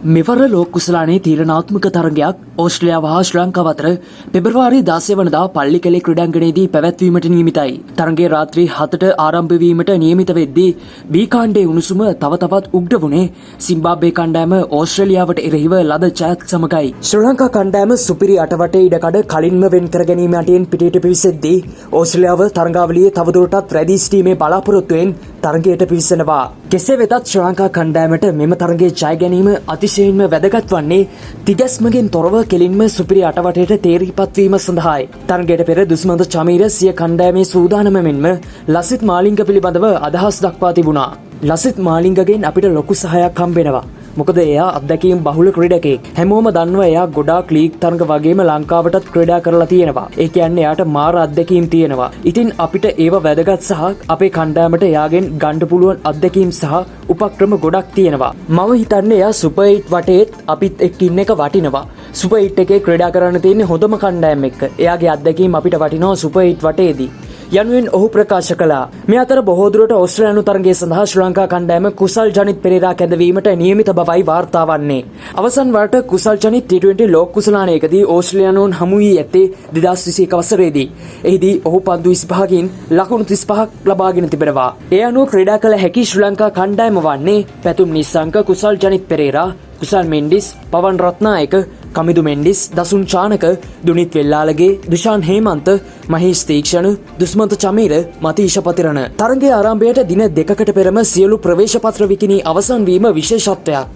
මෙවර ලෝක කුසලානේ තීරණාත්මක තරගයක් ඕස්ට්‍රේලියාව හා ශ්‍රී ලංකාව අතර පෙබරවාරි 16 වනදා පල්ලිකැලේ ක්‍රීඩාංගණයේදී පැවැත්වීමට නියමිතයි. තරගය රාත්‍රී 7ට ආරම්භ වීමට නියමිත වෙද්දී බී කාණ්ඩයේ උණුසුම තව තවත් උග්‍ර වුණේ සිම්බාබ්වේ කණ්ඩායම ඕස්ට්‍රේලියාවට එරෙහිව ලද ජයත් සමගයි. ශ්‍රී ලංකා කණ්ඩායම සුපිරි අටවටේ ඉඩකඩ කලින්ම වෙන් කර ගැනීම යටින් පිටේට පිවිසෙද්දී ඕස්ට්‍රේලියාව තරගාවලියේ තවදුරටත් රැඳී සිටීමේ බලාපොරොත්තුවෙන් තරගයට පිවිසෙනවා. කෙසේ වෙතත් ශ්‍රී ලංකා කණ්ඩායමට මෙම තරගයේ ජය ගැනීම අතිශයින්ම වැදගත් වන්නේ තිගැස්මකින් තොරව කෙලින්ම සුපිරි අටවටයට තේරීපත් වීම සඳහායි. තරගයට පෙර දුස්මන්ත චමීර සිය කණ්ඩායමේ සූදානම මෙන්ම ලසිත් මාලිංග පිළිබඳව අදහස් දක්වා තිබුණා. ලසිත් මාලිංගගෙන් අපිට ලොකු සහායක් හම්බෙනවා. මොකද එයා අත්දැකීම් බහුල ක්‍රීඩකයෙක්. හැමෝම දන්නවා එයා ගොඩාක් ලීග් තරඟ වගේම ලංකාවටත් ක්‍රීඩා කරලා තියෙනවා. ඒ කියන්නේ එයාට මාර අත්දැකීම් තියෙනවා. ඉතින් අපිට ඒව වැදගත් සහ අපේ කණ්ඩායමට එයාගෙන් ගන්න පුළුවන් අත්දැකීම් සහ උපක්‍රම ගොඩක් තියෙනවා. මම හිතන්නේ එයා සුපර් 8 වටේත් අපිත් එක්ක ඉන්න එක වටිනවා. සුපර් 8 එකේ ක්‍රීඩා කරන්න තියෙන්නේ හොඳම කණ්ඩායම එක්ක. එයාගේ අත්දැකීම් අපිට වටිනවා සුපර් 8 වටේදී. යනුවෙන් ඔහු ප්‍රකාශ කළා. මේ අතර බොහෝ දුරට ඕස්ට්‍රේලියානු තරගය සඳහා ශ්‍රී ලංකා කණ්ඩායම කුසල් ජනිත් පෙරේරා කැඳවීමට නියමිත බවයි වාර්තා වන්නේ. අවසන් වරට කුසල් ජනිත් T20 ලෝක කුසලානයකදී ඕස්ට්‍රේලියානුන් හමු වී ඇත්තේ 2021 වසරේදී. එහිදී ඔහු පන්දු 25කින් ලකුණු 35ක් ලබාගෙන තිබෙනවා. ඒ අනුව ක්‍රීඩා කළ හැකි ශ්‍රී ලංකා කණ්ඩායම වන්නේ පැතුම් නිස්සංක, කුසල් ජනිත් පෙරේරා, කුසල් මෙන්ඩිස්, පවන් රත්නායක, කමිදු මෙන්ඩිස්, දසුන් චානක, දුනිත් වෙල්ලාලගේ, දුෂාන් හේමන්ත, මහේෂ් තීක්ෂණ, දුස්මන්ත චමීර, මතීෂ පතිරණ. තරගයේ ආරම්භයට දින දෙකකට පෙරම සියලු ප්‍රවේශ පත්‍ර විකිණී අවසන් වීම විශේෂත්වයක්.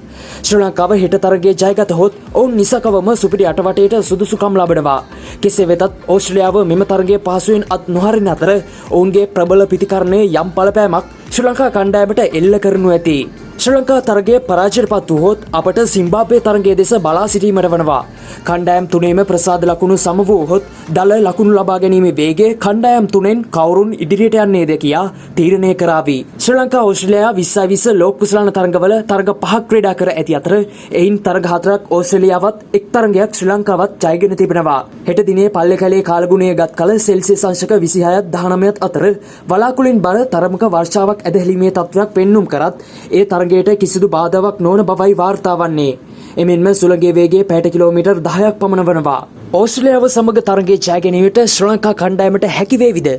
ශ්‍රී ලංකාව හෙට තරගයේ ජයගතහොත් ඔවුන් නිසකවම සුපිරි අටවටේට සුදුසුකම් ලබනවා. කෙසේ වෙතත් ඕස්ට්‍රේලියාව මෙම තරගයේ පහසුවෙන් අත් නොහරින අතර ඔවුන්ගේ ප්‍රබල පිතිකරණයේ යම් බලපෑමක් ශ්‍රී ලංකා කණ්ඩායමට එල්ල කරනු ඇති. ශ්‍රී ලංකා තරගයේ පරාජයටපත් වූහොත් අපට සිම්බාබ්වේ තරගයේ දෙස බලා සිටීමට වනවා. කණ්ඩායම් තුනේම ප්‍රසාද ලකුණු සම වූහොත් දල ලකුණු ලබා ගැනීමේ වේගය කණ්ඩායම් තුනෙන් කවුරුන් ඉදිරියට යන්නේද කියා තීරණය කරાવી. ශ්‍රී ලංකා ඕස්ට්‍රේලියා 2020 ලෝක කුසලාන තරඟවල තරග 5ක් ක්‍රීඩා කර ඇති අතර එයින් තරග 4ක් ඕස්ට්‍රේලියාවත් එක් තරගයක් ශ්‍රී ලංකාවත් ජයගෙන තිබෙනවා. හෙට දිනේ පල්ලේකැලේ කාලගුණය ගත් කල සෙල්සියස් අංශක 26ත් 19ත් අතර වලාකුළින් බර තරමක වර්ෂාවක් ඇදහිලීමේ තත්ත්වයක් පෙන්눔 කරත් ඒ තරගයට කිසිදු බාධාවක් නොවන බවයි වාර්තා වන්නේ. එමෙන්ම සුළඟේ වේගය පැයට කිලෝමීටර් 10ක් පමණ වනවා. ඕස්ට්‍රේලියාව සමග තරගයේ ජය ගැනීමට ශ්‍රී ලංකා කණ්ඩායමට හැකි වේවිද?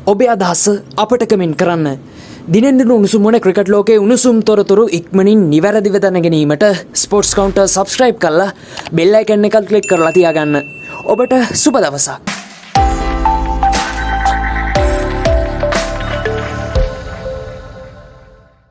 ඔබේ අදහස අපට කමෙන්ට් කරන්න. දිනෙන් දින උණුසුම් වන ක්‍රිකට් ලෝකයේ උණුසුම් තොරතුරු ඉක්මනින් නිවැරදිව දැන ගැනීමට ස්පෝර්ට්ස් කවුන්ටර් සබ්ස්ක්‍රයිබ් කරලා බෙල් අයිකන් එකත් ක්ලික් කරලා තියාගන්න. ඔබට සුබ දවසක්.